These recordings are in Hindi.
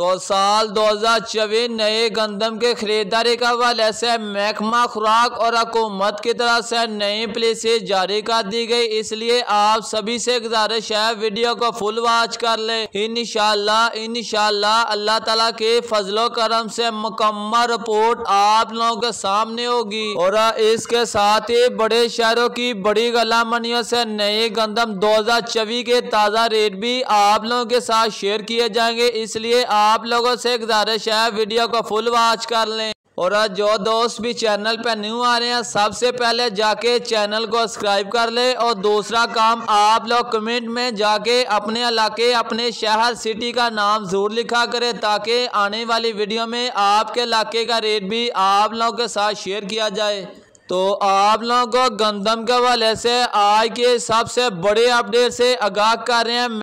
तो साल 2024 नए गंदम के खरीदारी का हवाले से महकमा खुराक और हुकूमत की तरफ से नई पॉलिसी जारी कर दी गई, इसलिए आप सभी से गुजारिश है वीडियो को फुल वॉच कर ले। इंशाल्लाह अल्लाह ताला के फजलो करम से मुकम्मल रिपोर्ट आप लोगों के सामने होगी। और इसके साथ ही बड़े शहरों की बड़ी गलामनियों से नए गंदम 2024 के ताज़ा रेट भी आप लोगों के साथ शेयर किए जाएंगे, इसलिए आप लोगों से गुजारिश है वीडियो को फुल वॉच कर लें। और जो दोस्त भी चैनल पर न्यू आ रहे हैं सबसे पहले जाके चैनल को सब्सक्राइब कर ले। और दूसरा काम, आप लोग कमेंट में जाके अपने इलाके, अपने शहर, सिटी का नाम जरूर लिखा करें ताकि आने वाली वीडियो में आपके इलाके का रेट भी आप लोगों के साथ शेयर किया जाए। तो आप लोगों को गंदम के हवाले से आज के सबसे बड़े अपडेट से आगाह कर रहे हैं।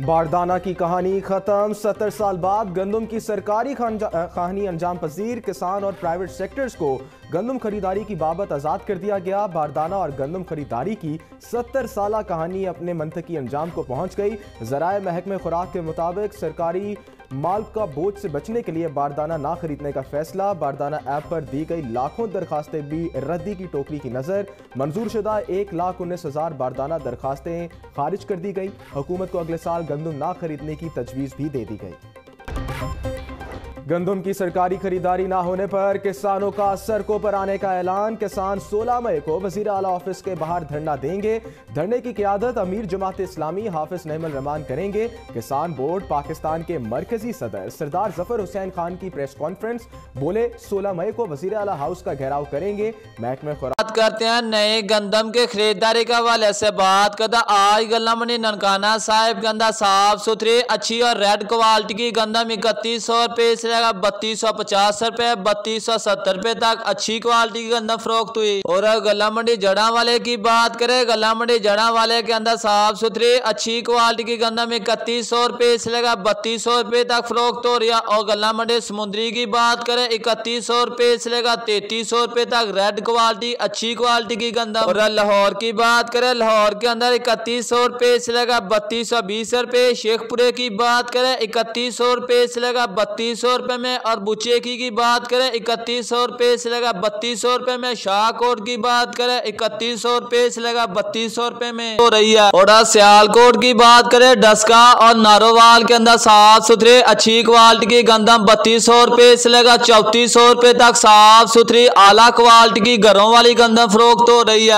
बारदाना की कहानी खत्म। 70 साल बाद गंदम की सरकारी कहानी अंजाम पजीर। किसान और प्राइवेट सेक्टर्स को गंदम खरीदारी की बाबत आज़ाद कर दिया गया। बारदाना और गंदम खरीदारी की 70 साला कहानी अपने मंतकी अंजाम को पहुंच गई। ज़राए महकमे खुराक के मुताबिक सरकारी माल का बोझ से बचने के लिए बारदाना ना खरीदने का फैसला। बारदाना ऐप पर दी गई लाखों दरखास्तें भी रद्दी की टोकरी की नजर। मंजूर शुदा 1,19,000 बारदाना दरखास्तें खारिज कर दी गई। हुकूमत को अगले साल गंदम ना खरीदने की तजवीज़ भी दे दी गई। गंदम की सरकारी खरीदारी ना होने पर किसानों का सड़कों पर आने का ऐलान। किसान 16 मई को वज़ीर आला ऑफिस के बाहर धरना देंगे। धरने की क़ियादत अमीर जमात इस्लामी हाफिज नईमुल रहमान करेंगे। किसान बोर्ड पाकिस्तान के मरकजी सदर सरदार जफर हुसैन खान की प्रेस कॉन्फ्रेंस, बोले 16 मई को वज़ीर आला हाउस का घेराव करेंगे। महकमे खुराक करते हैं नए गंदम के खरीदारी के हवाले से बात करता। आज गलामंडी ननकाना साहिब गंदा साफ सुथरी अच्छी और रेड क्वालिटी की गंदम 3100 रुपये से 3250 रुपए 3270 रुपए तक अच्छी क्वालिटी की गंदम फरोख्त हुई। और गला मंडी जड़ा वाले की बात करें, गला मंडी जड़ा वाले के अंदर साफ सुथरी अच्छी क्वालिटी की गंदम 3100 रुपए से 3200 रुपए तक फरोख्त हो रही है। और गला मंडी समुद्री की बात करें 3100 रुपए से 3300 रुपए तक रेड क्वालिटी अच्छी क्वालिटी की गंदम। और लाहौर की बात करें, लाहौर के अंदर 3100 रुपए से 3220 रुपए। शेखपुरे की बात करें 3100 रुपए से 3200 रुपए में। और बुचेकी की बात करें 3100 रुपए से 3200 रुपए में। शाहकोट की बात करें 3100 रुपए से 3200 रुपए में हो रही है। और सियालकोट की बात करें डस्का और नारोवाल के अंदर साफ सुथरी अच्छी क्वालिटी की गंदम 3200 रुपए से 3400 रुपए तक साफ सुथरी आला क्वालिटी की घरों वाली गंदम फरोख्त हो रही है।